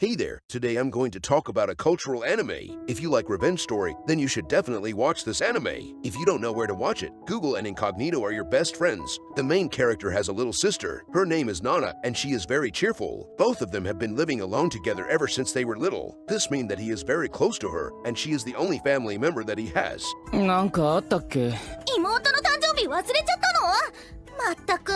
Hey there, today I'm going to talk about a cultural anime. If you like revenge story, then you should definitely watch this anime. If you don't know where to watch it, Google and Incognito are your best friends. The main character has a little sister. Her name is Nana, and she is very cheerful. Both of them have been living alone together ever since they were little. This means that he is very close to her, and she is the only family member that he has. なんかあったっけ？妹の誕生日忘れちゃったの？まったく。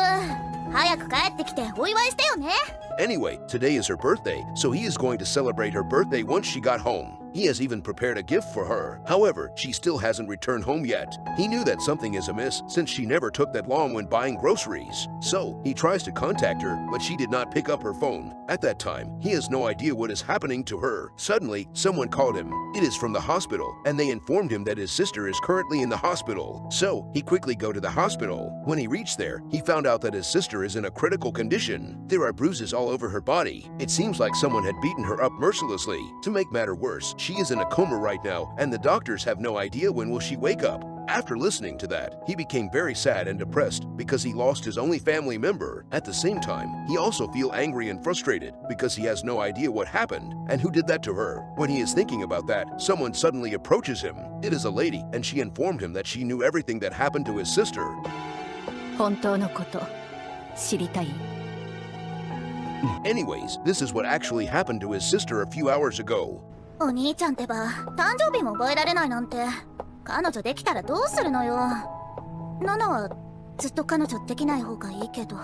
早く帰ってきてお祝いしてよね。Anyway, today is her birthday, so he is going to celebrate her birthday once she got home. He has even prepared a gift for her. However, she still hasn't returned home yet. He knew that something is amiss since she never took that long when buying groceries. So, he tries to contact her, but she did not pick up her phone. At that time, he has no idea what is happening to her. Suddenly, someone called him. It is from the hospital, and they informed him that his sister is currently in the hospital. So, he quickly go to the hospital. When he reached there, he found out that his sister is in a critical condition. There are bruises all over her body. It seems like someone had beaten her up mercilessly. To make matter worse, she is in a coma right now, and the doctors have no idea when will she wake up. After listening to that, he became very sad and depressed because he lost his only family member. At the same time, he also feels angry and frustrated because he has no idea what happened and who did that to her. When he is thinking about that, someone suddenly approaches him. It is a lady, and she informed him that she knew everything that happened to his sister. 本当のこと知りたい。Anyways, this is what actually happened to his sister a few hours ago. お兄ちゃんってば誕生日も覚えられないなんて彼女できたらどうするのよ。ナナはずっと彼女できない方がいいけど。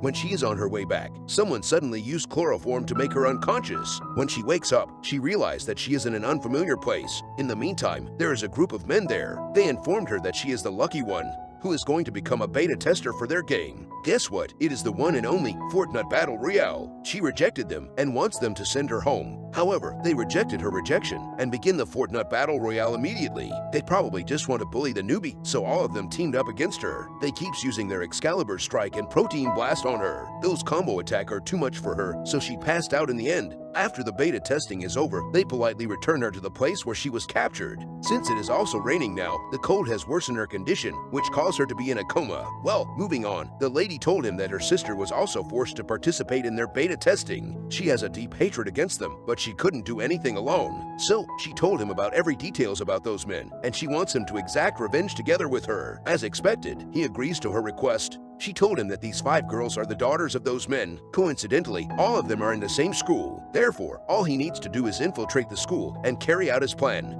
When she is on her way back, someone suddenly used chloroform to make her unconscious. When she wakes up, she realized that she is in an unfamiliar place. In the meantime, there is a group of men there. They informed her that she is the lucky one who is going to become a beta tester for their game. Guess what? It is the one and only Fortnite Battle Royale. She rejected them and wants them to send her home. However, they rejected her rejection and begin the Fortnite Battle Royale immediately. They probably just want to bully the newbie, so all of them teamed up against her. They keeps using their Excalibur Strike and Protein Blast on her. Those combo attack are too much for her, so she passed out in the end. After the beta testing is over, they politely return her to the place where she was captured. Since it is also raining now, the cold has worsened her condition, which caused her to be in a coma. Well, moving on, the lady told him that her sister was also forced to participate in their beta testing. She has a deep hatred against them, but she couldn't do anything alone. So, she told him about every details about those men, and she wants him to exact revenge together with her. As expected, he agrees to her request. She told him that these 5 girls are the daughters of those men. Coincidentally, all of them are in the same school. Therefore, all he needs to do is infiltrate the school and carry out his plan.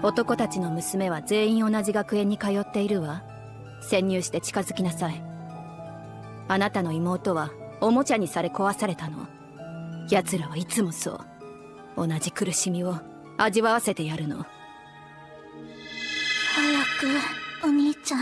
男たちの娘は全員同じ学園に通っているわ。潜入して近づきなさい。あなたの妹はおもちゃにされ壊されたの。奴らはいつもそう。同じ苦しみを味わわせてやるの。早く、お兄ちゃん。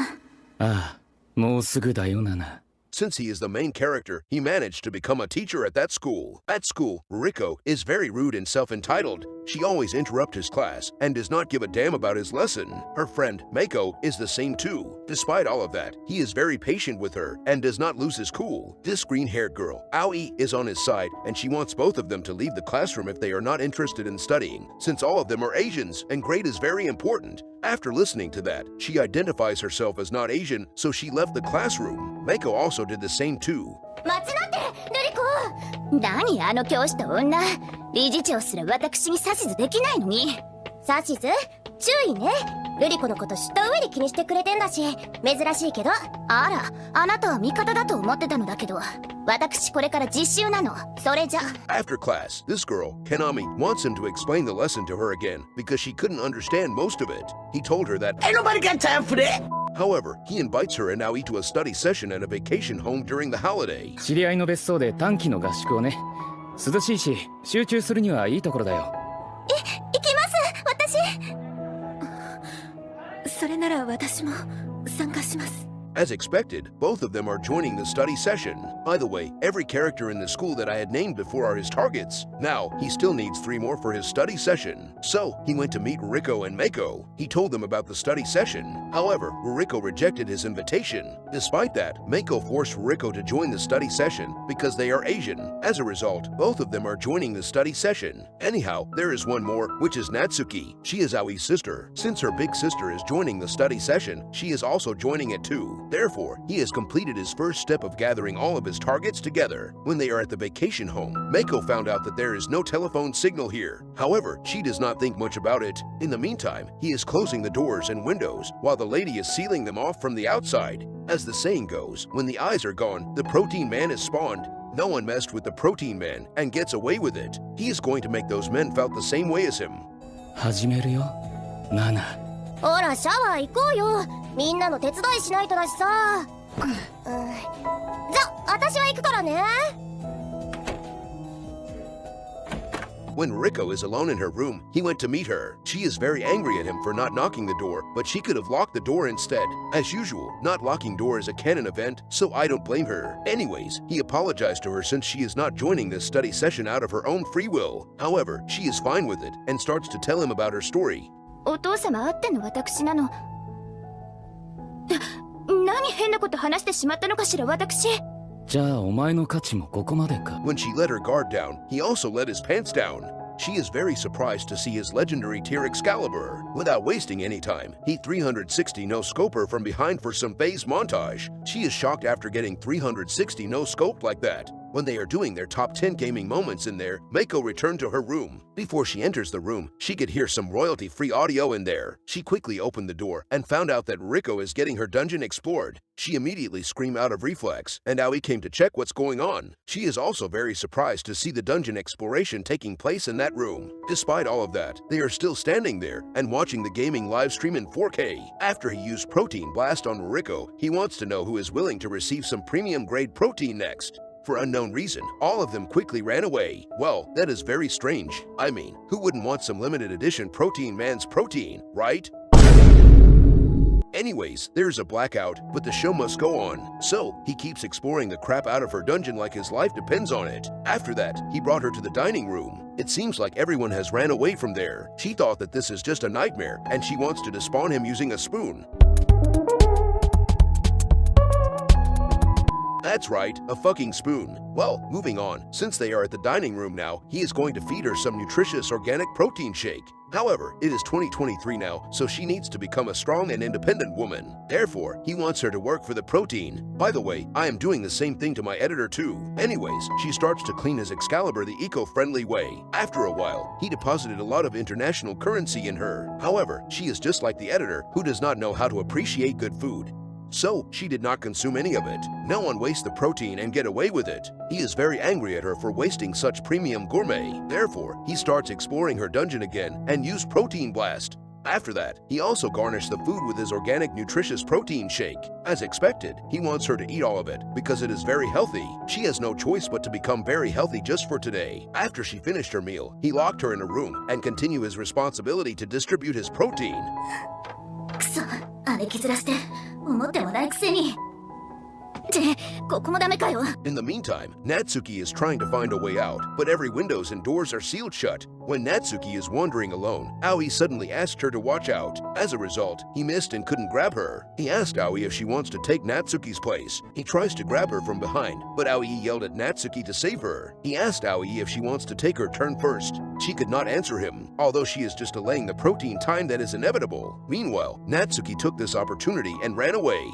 ああ、もうすぐだよ、ナナ。 Since he is the main character, he managed to become a teacher at that school. At school, Riko is very rude and self-entitled. She always interrupts his class and does not give a damn about his lesson. Her friend, Mako, is the same too. Despite all of that, he is very patient with her and does not lose his cool. This green-haired girl, Aoi, is on his side, and she wants both of them to leave the classroom if they are not interested in studying, since all of them are Asians and grade is very important. After listening to that, she identifies herself as not Asian, so she left the classroom. Mako also did the same too. 待ちなってルリコ。何あの教師と女。理事長すら私に指図できないのに。指図？注意ね。ルリコのこと知った上で気にしてくれてんだし珍しいけど。あら、あなたは味方だと思ってたのだけど私これから実習なの。それじゃ。 After class, this girl, Kanami, wants him to explain the lesson to her again because she couldn't understand most of it. He told her that Ain't nobody got time for that. However, he invites her and Aoi to a study session at a vacation home during the holiday. 知り合いの別荘で短期の合宿をね。涼しいし、集中するにはいいところだよ。行きます私。それなら私も参加します。 As expected, both of them are joining the study session. By the way, every character in the school that I had named before are his targets. Now, he still needs 3 more for his study session. So, he went to meet Riko and Mako. He told them about the study session. However, Riko rejected his invitation. Despite that, Mako forced Riko to join the study session because they are Asian. As a result, both of them are joining the study session. Anyhow, there is one more, which is Natsuki. She is Aoi's sister. Since her big sister is joining the study session, she is also joining it too. Therefore, he has completed his first step of gathering all of his targets together. When they are at the vacation home, Mako found out that there is no telephone signal here. However, she does not think much about it. In the meantime, he is closing the doors and windows while the lady is sealing them off from the outside. As the saying goes, when the eyes are gone, the protein man is spawned. No one messed with the protein man and gets away with it. He is going to make those men felt the same way as him. 始めるよナナ。ほらシャワー行こうよ。みんなの手伝いしないとだしさ。じゃ私は行くからね。When Riko is alone in her room, he went to meet her. She is very angry at him for not knocking the door, but she could have locked the door instead. As usual, not locking door is a canon event, so I don't blame her. Anyways, he apologized to her since she is not joining this study session out of her own free will. However, she is fine with it and starts to tell him about her story. お父様あっての私なの。何変なこと話してしまったのかしら私。じゃあお前の価値もここまでか。 When she let her guard down, he also let his pants down. She is very surprised to see his legendary tier Excalibur. Without wasting any time, he 360 no-scoped her from behind for some phase montage. She is shocked after getting 360 no-scoped like that. When they are doing their top 10 gaming moments in there, Mako returned to her room. Before she enters the room, she could hear some royalty-free audio in there. She quickly opened the door and found out that Riko is getting her dungeon explored. She immediately screamed out of reflex, and Aoi came to check what's going on. She is also very surprised to see the dungeon exploration taking place in that room. Despite all of that, they are still standing there and watching the gaming live stream in 4K. After he used Protein Blast on Riko, he wants to know who is willing to receive some premium-grade protein next. For unknown reason, all of them quickly ran away. Well, that is very strange. I mean, who wouldn't want some limited edition Protein Man's protein, right? Anyways, there's a blackout, but the show must go on. So, he keeps exploring the crap out of her dungeon like his life depends on it. After that, he brought her to the dining room. It seems like everyone has ran away from there. She thought that this is just a nightmare, and she wants to despawn him using a spoon. That's right, a fucking spoon. Well, moving on, since they are at the dining room now, he is going to feed her some nutritious organic protein shake. However, it is 2023 now, so she needs to become a strong and independent woman. Therefore, he wants her to work for the protein. By the way, I am doing the same thing to my editor too. Anyways, she starts to clean his Excalibur the eco-friendly way. After a while, he deposited a lot of international currency in her. However, she is just like the editor, who does not know how to appreciate good food. So, she did not consume any of it. No one wastes the protein and get away with it. He is very angry at her for wasting such premium gourmet. Therefore, he starts exploring her dungeon again and used Protein Blast. After that, he also garnished the food with his organic nutritious protein shake. As expected, he wants her to eat all of it because it is very healthy. She has no choice but to become very healthy just for today. After she finished her meal, he locked her in a room and continued his responsibility to distribute his protein. くそ、歩きずらして思ってもないくせに。ってここもダメかよ。 In the meantime, Natsuki is trying to find a way out, but every windows and doors are sealed shut. When Natsuki is wandering alone, Aoi suddenly asked her to watch out. As a result, he missed and couldn't grab her. He asked Aoi if she wants to take Natsuki's place. He tries to grab her from behind, but Aoi yelled at Natsuki to save her. He asked Aoi if she wants to take her turn first. She could not answer him, although she is just delaying the protein time that is inevitable. Meanwhile, Natsuki took this opportunity and ran away.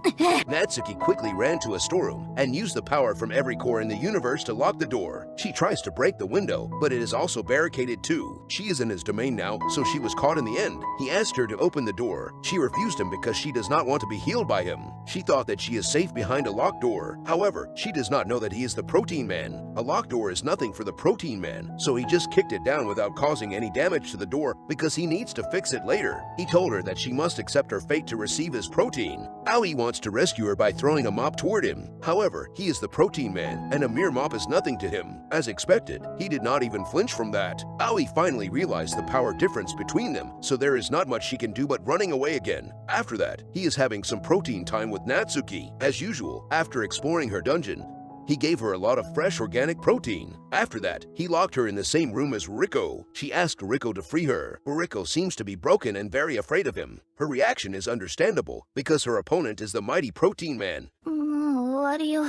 Natsuki quickly ran to a storeroom and used the power from every core in the universe to lock the door. She tries to break the window, but it is also barricaded too. She is in his domain now, so she was caught in the end. He asked her to open the door. She refused him because she does not want to be healed by him. She thought that she is safe behind a locked door. However, she does not know that he is the Protein Man. A locked door is nothing for the Protein Man, so he just kicked it down without causing any damage to the door because he needs to fix it later. He told her that she must accept her fate to receive his protein. Aoi wants to rescue her by throwing a mop toward him. However, he is the Protein Man, and a mere mop is nothing to him. As expected, he did not even flinch from that. Aoi finally realized the power difference between them, so there is not much she can do but running away again. After that, he is having some protein time with Natsuki. As usual, after exploring her dungeon, he gave her a lot of fresh organic protein. After that, he locked her in the same room as Riko. She asked Riko to free her. Riko seems to be broken and very afraid of him. Her reaction is understandable because her opponent is the mighty Protein Man. もう終わりよ。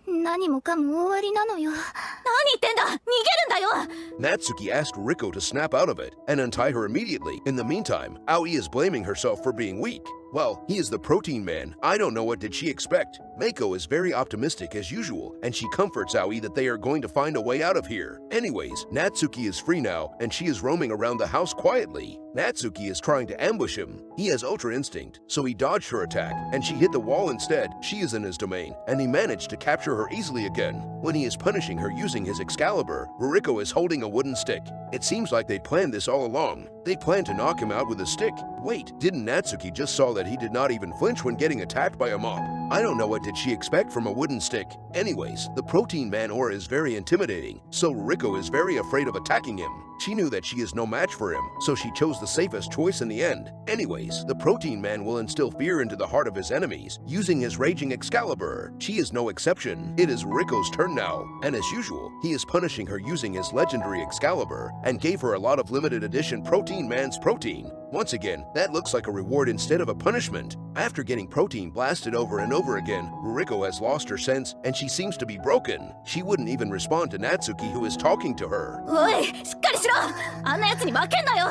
何もかも終わりなのよ。何言ってんだ。逃げるんだよ。Natsuki asked Riko to snap out of it and untie her immediately. In the meantime, Aoi is blaming herself for being weak. Well, he is the protein man. I don't know what did she expect. Meiko is very optimistic as usual, and she comforts Aoi that they are going to find a way out of here. Anyways, Natsuki is free now, and she is roaming around the house quietly. Natsuki is trying to ambush him. He has Ultra Instinct, so he dodged her attack, and she hit the wall instead. She is in his domain, and he managed to capture her easily again. When he is punishing her using his Excalibur, Ruriko is holding a wooden stick. It seems like they planned this all along. They planned to knock him out with a stick. Wait, didn't Natsuki just saw that he did not even flinch when getting attacked by a mob? I don't know what did she expect from a wooden stick. Anyways, the protein man aura is very intimidating, so Ruriko is very afraid of attacking him. She knew that she is no match for him, so she chose the safest choice in the end. Anyways, the protein man will instill fear into the heart of his enemies, using his raging Excalibur. She is no exception. It is Ruriko's turn now, and as usual, he is punishing her using his legendary Excalibur, and gave her a lot of limited edition protein man's protein. Once again, that looks like a reward instead of a punishment. After getting protein blasted over and over again, Ruriko has lost her sense and she seems to be broken. She wouldn't even respond to Natsuki, who is talking to her. おい、しっかりしろ。あんな奴に負けんなよ。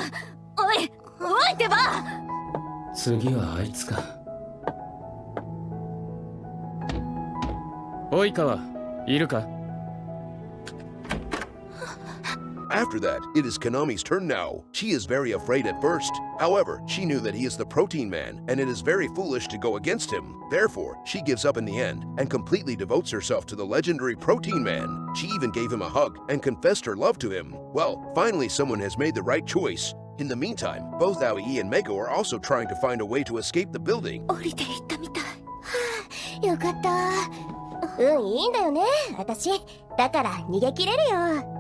おい、おいってば。次はあいつか。及川、いるか？ After that, it is Konami's turn now. She is very afraid at first. However, she knew that he is the protein man, and it is very foolish to go against him. Therefore, she gives up in the end and completely devotes herself to the legendary protein man. She even gave him a hug and confessed her love to him. Well, finally someone has made the right choice. In the meantime, both Aoi and Meiko are also trying to find a way to escape the building. 降りていったみたい。はあ、よかった。いいんだよね、私。だから逃げ切れるよ。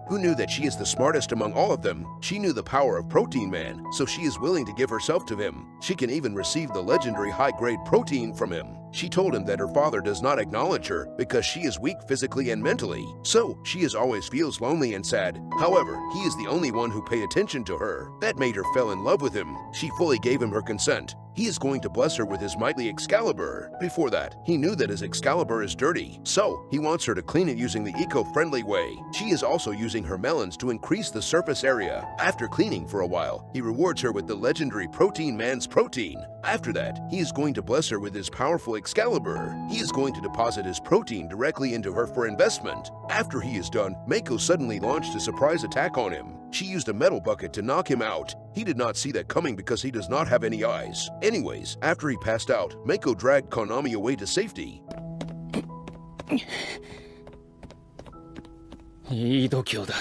Who knew that she is the smartest among all of them? She knew the power of Protein Man, so she is willing to give herself to him. She can even receive the legendary high-grade protein from him. She told him that her father does not acknowledge her because she is weak physically and mentally, so she always feels lonely and sad. However, he is the only one who paid attention to her. That made her fall in love with him. She fully gave him her consent. He is going to bless her with his mighty Excalibur. Before that, he knew that his Excalibur is dirty, so he wants her to clean it using the eco-friendly way. She is also using her melons to increase the surface area. After cleaning for a while, he rewards her with the legendary Protein Man's protein. After that, he is going to bless her with his powerful Excalibur. He is going to deposit his protein directly into her for investment. After he is done, Meiko suddenly launched a surprise attack on him. She used a metal bucket to knock him out. He did not see that coming because he does not have any eyes. Anyways, after he passed out, Meiko dragged Konami away to safety. いい度胸だ。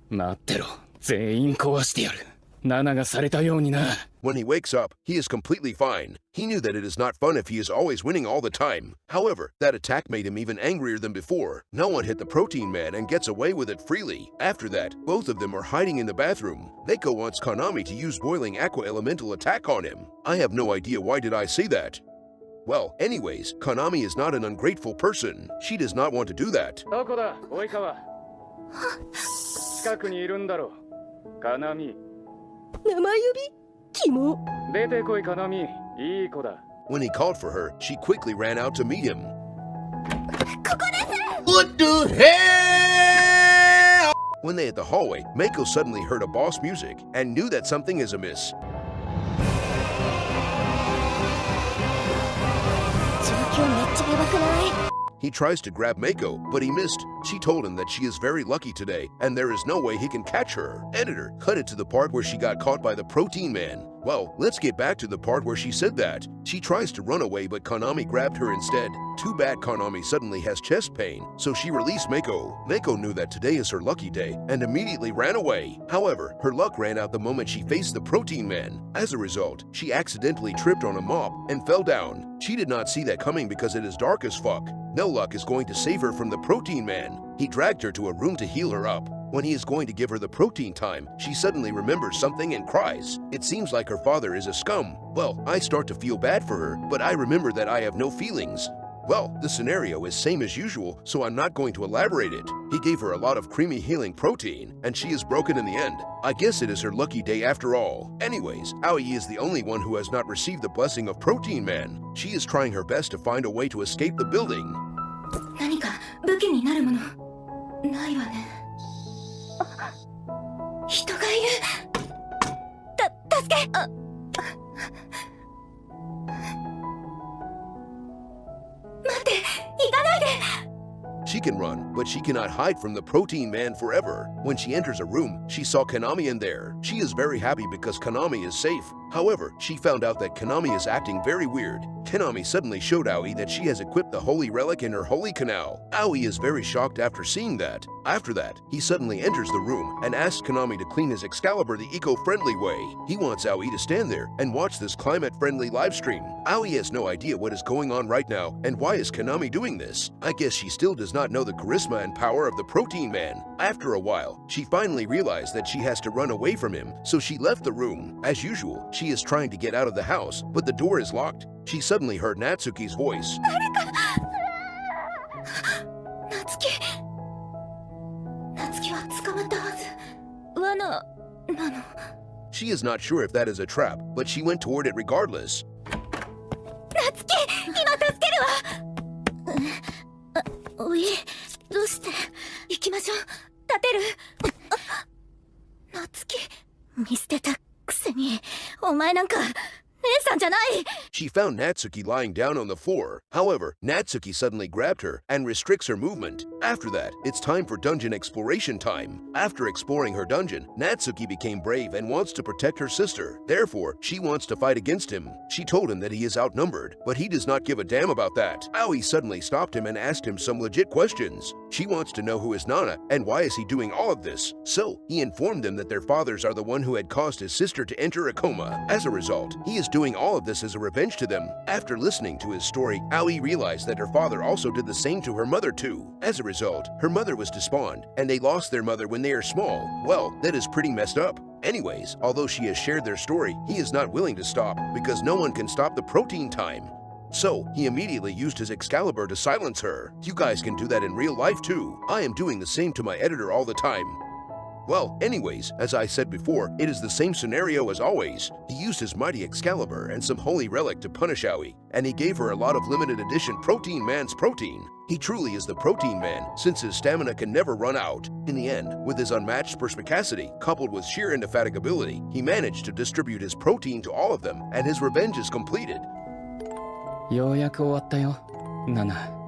待ってろ。全員壊してやる。7がされたようにな。When he wakes up, he is completely fine. He knew that it is not fun if he is always winning all the time. However, that attack made him even angrier than before. No one hit the Protein Man and gets away with it freely. After that, both of them are hiding in the bathroom. Meiko wants Konami to use Boiling Aqua Elemental attack on him. I have no idea why did I say that. Well, anyways, Konami is not an ungrateful person. She does not want to do that. どこだ、及川。近くにいるんだろう。カナミ。生指？キモ。出てこい、カナミ。いい子だ。When he called for her, she quickly ran out to meet him. ここです。 What the hell? When they hit the hallway, Meiko suddenly heard a boss music and knew that something is amiss. 状況めっちゃやばくない？ He tries to grab Meiko, but he missed. She told him that she is very lucky today, and there is no way he can catch her. Editor, cut it to the part where she got caught by the Protein Man. Well, let's get back to the part where she said that. She tries to run away, but Konami grabbed her instead. Too bad Konami suddenly has chest pain, so she released Meiko. Meiko knew that today is her lucky day, and immediately ran away. However, her luck ran out the moment she faced the Protein Man. As a result, she accidentally tripped on a mop and fell down. She did not see that coming because it is dark as fuck. No luck is going to save her from the Protein Man. He dragged her to a room to heal her up. When he is going to give her the protein time, she suddenly remembers something and cries. It seems like her father is a scum. Well, I start to feel bad for her, but I remember that I have no feelings. Well, the scenario is same as usual, so I'm not going to elaborate it. He gave her a lot of creamy healing protein, and she is broken in the end. I guess it is her lucky day after all. Anyways, Aoi is the only one who has not received the blessing of Protein Man. She is trying her best to find a way to escape the building. 何か武器になるもの。ないわね。人がいる。助け。待って、行かないで。She can run, but she cannot hide from the protein man forever. When she enters a room, she saw Konami in there. She is very happy because Konami is safe. However, she found out that Konami is acting very weird. Konami suddenly showed Aoi that she has equipped the holy relic in her holy canal. Aoi is very shocked after seeing that. After that, he suddenly enters the room and asks Konami to clean his Excalibur the eco-friendly way. He wants Aoi to stand there and watch this climate-friendly livestream. Aoi has no idea what is going on right now and why is Konami doing this. I guess she still does not know the charisma and power of the Protein Man. After a while, she finally realized that she has to run away from him, so she left the room. As usual, she is trying to get out of the house, but the door is locked. She suddenly heard Natsuki's voice. She is not sure if that is a trap, but she went toward it regardless. She found Natsuki lying down on the floor. However, Natsuki suddenly grabbed her and restricts her movement. After that, it's time for dungeon exploration time. After exploring her dungeon, Natsuki became brave and wants to protect her sister. Therefore, she wants to fight against him. She told him that he is outnumbered, but he does not give a damn about that. Aoi suddenly stopped him and asked him some legit questions. She wants to know who is Nana and why is he doing all of this. So, he informed them that their fathers are the one who had caused his sister to enter a coma. As a result, he is doing all of this as a revenge to them. After listening to his story, Aoi realized that her father also did the same to her mother too. As a result, her mother was despawned, and they lost their mother when they are small. Well, that is pretty messed up. Anyways, although she has shared their story, he is not willing to stop because no one can stop the protein time. So, he immediately used his Excalibur to silence her. You guys can do that in real life too. I am doing the same to my editor all the time. Well, anyways, as I said before, it is the same scenario as always. He used his mighty Excalibur and some holy relic to punish Aoi, and he gave her a lot of limited edition Protein Man's protein. He truly is the Protein Man, since his stamina can never run out. In the end, with his unmatched perspicacity, coupled with sheer indefatigability, he managed to distribute his protein to all of them, and his revenge is completed. ようやく終わったよ、ナナ。